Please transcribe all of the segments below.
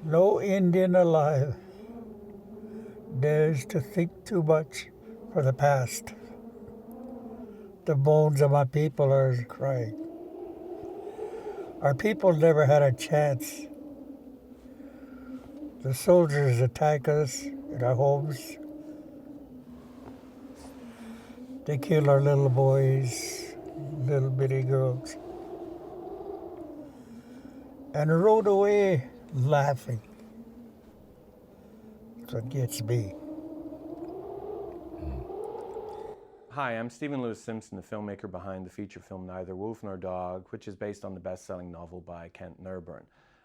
No Indian alive dares to think too much for the past. The bones of my people are crying. Our people never had a chance. The soldiers attack us in our homes. They kill our little boys, little bitty girls, and rode away laughing. That's what gets me. Hi, I'm Stephen Lewis Simpson, the filmmaker behind the feature film Neither Wolf Nor Dog, which is based on the best-selling novel by Kent Nerburn.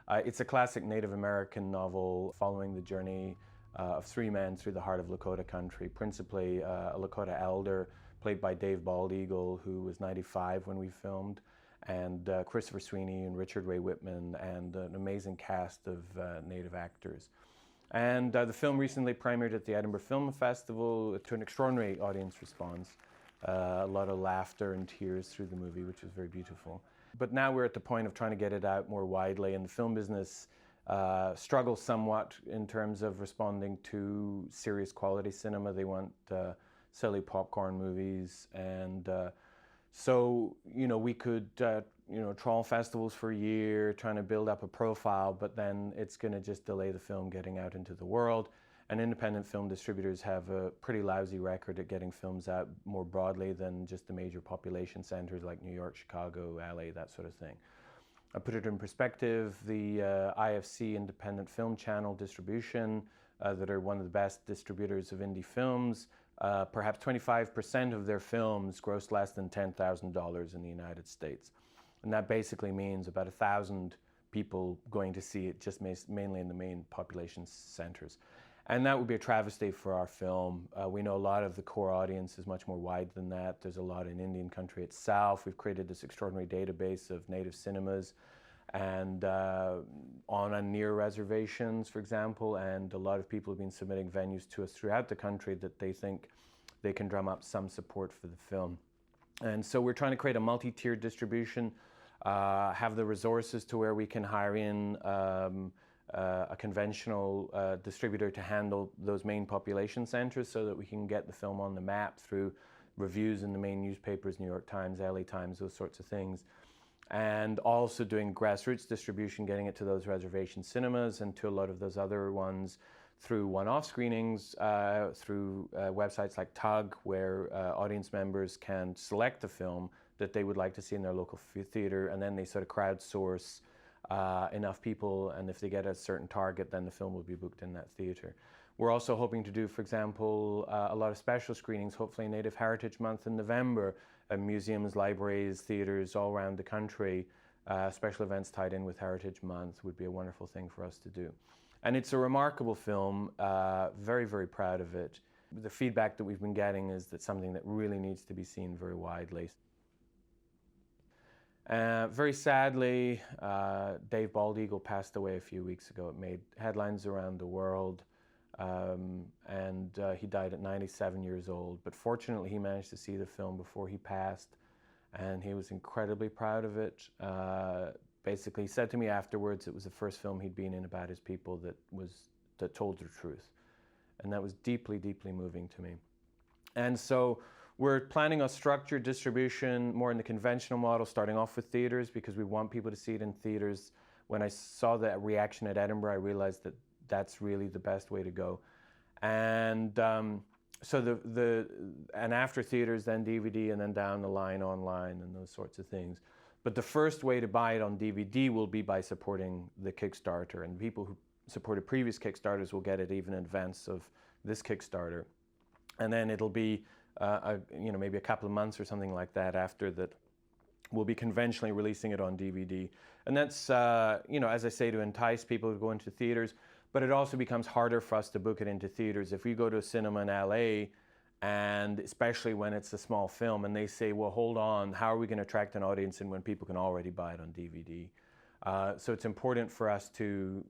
It's a classic Native American novel following the journey of three men through the heart of Lakota country, principally a Lakota elder played by Dave Baldeagle, who was 95 when we filmed, and Christopher Sweeney and Richard Ray Whitman, and an amazing cast of Native actors. And the film recently premiered at the Edinburgh Film Festival to an extraordinary audience response. A lot of laughter and tears through the movie, which was very beautiful. But now we're at the point of trying to get it out more widely, and the film business struggles somewhat in terms of responding to serious quality cinema. They want silly popcorn movies, and so, we could, trawl festivals for a year, trying to build up a profile, but then it's going to just delay the film getting out into the world. And independent film distributors have a pretty lousy record at getting films out more broadly than just the major population centers like New York, Chicago, LA, that sort of thing. I put it in perspective, the IFC Independent Film Channel Distribution, that are one of the best distributors of indie films, perhaps 25% of their films gross less than $10,000 in the United States. And that basically means about 1,000 people going to see it, just mainly in the main population centers. And that would be a travesty for our film. We know a lot of the core audience is much more wide than that. There's a lot in Indian country itself. We've created this extraordinary database of native cinemas and on and near reservations, for example, and a lot of people have been submitting venues to us throughout the country that they think they can drum up some support for the film. And so we're trying to create a multi-tiered distribution, have the resources to where we can hire in a conventional distributor to handle those main population centers so that we can get the film on the map through reviews in the main newspapers, New York Times, LA Times, those sorts of things. And also doing grassroots distribution, getting it to those reservation cinemas and to a lot of those other ones through one-off screenings, through websites like Tug, where audience members can select the film that they would like to see in their local theater, and then they sort of crowdsource enough people, and if they get a certain target, then the film will be booked in that theater. We're also hoping to do, for example, a lot of special screenings, hopefully Native Heritage Month in November, at museums, libraries, theaters all around the country. Special events tied in with Heritage Month would be a wonderful thing for us to do. And it's a remarkable film, very, very proud of it. The feedback that we've been getting is that something that really needs to be seen very widely. Very sadly, Dave Baldeagle passed away a few weeks ago. It made headlines around the world, and he died at 97 years old. But fortunately, he managed to see the film before he passed, and he was incredibly proud of it. Basically, he said to me afterwards it was the first film he'd been in about his people that told the truth. And that was deeply, deeply moving to me. And so we're planning a structured distribution more in the conventional model, starting off with theaters because we want people to see it in theaters. When I saw the reaction at Edinburgh, I realized that that's really the best way to go. And so and after theaters, then DVD, and then down the line online and those sorts of things. But the first way to buy it on DVD will be by supporting the Kickstarter, and people who supported previous Kickstarters will get it even in advance of this Kickstarter. And then it'll be maybe a couple of months or something like that after that, we'll be conventionally releasing it on DVD. And that's, as I say, to entice people to go into theaters, but it also becomes harder for us to book it into theaters. If we go to a cinema in LA, and especially when it's a small film, and they say, well, hold on, how are we going to attract an audience in when people can already buy it on DVD? So it's important for us to,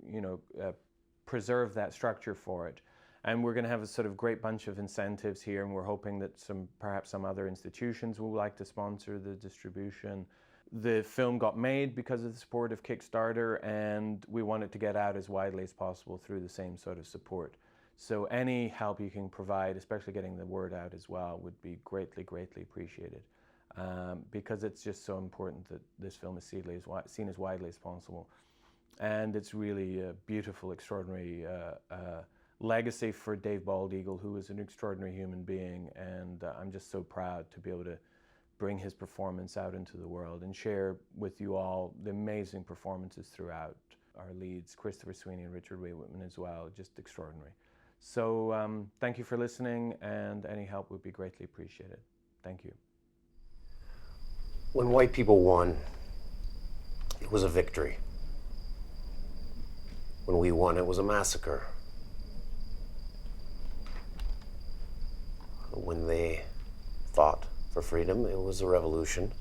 preserve that structure for it. And we're going to have a sort of great bunch of incentives here, and we're hoping that perhaps some other institutions will like to sponsor the distribution. The film got made because of the support of Kickstarter, and we want it to get out as widely as possible through the same sort of support. So any help you can provide, especially getting the word out as well, would be greatly, greatly appreciated. Because it's just so important that this film is seen as widely as possible. And it's really a beautiful, extraordinary legacy for Dave Bald Eagle, who is an extraordinary human being. And I'm just so proud to be able to bring his performance out into the world and share with you all the amazing performances throughout. Our leads, Christopher Sweeney and Richard Ray Whitman as well, just extraordinary. So thank you for listening, and any help would be greatly appreciated. Thank you. When white people won, it was a victory. When we won, it was a massacre. When they fought for freedom, it was a revolution.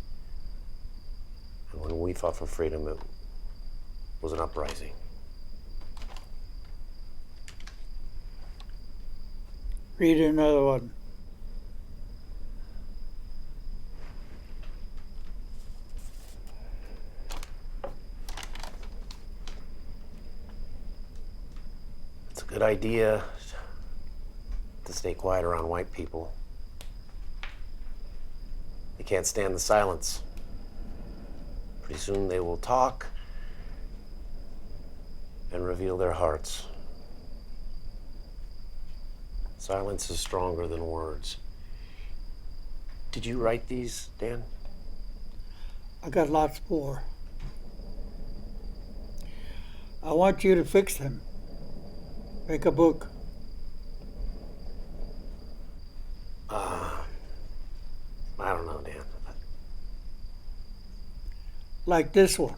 And when we fought for freedom, it was an uprising. Read another one. It's a good idea to stay quiet around white people. They can't stand the silence. Pretty soon they will talk and reveal their hearts. Silence is stronger than words. Did you write these, Dan? I got lots more. I want you to fix them. Make a book. I don't know, Dan. Like this one.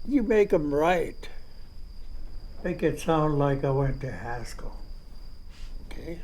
You make them right. Make it sound like I went to Haskell. Okay?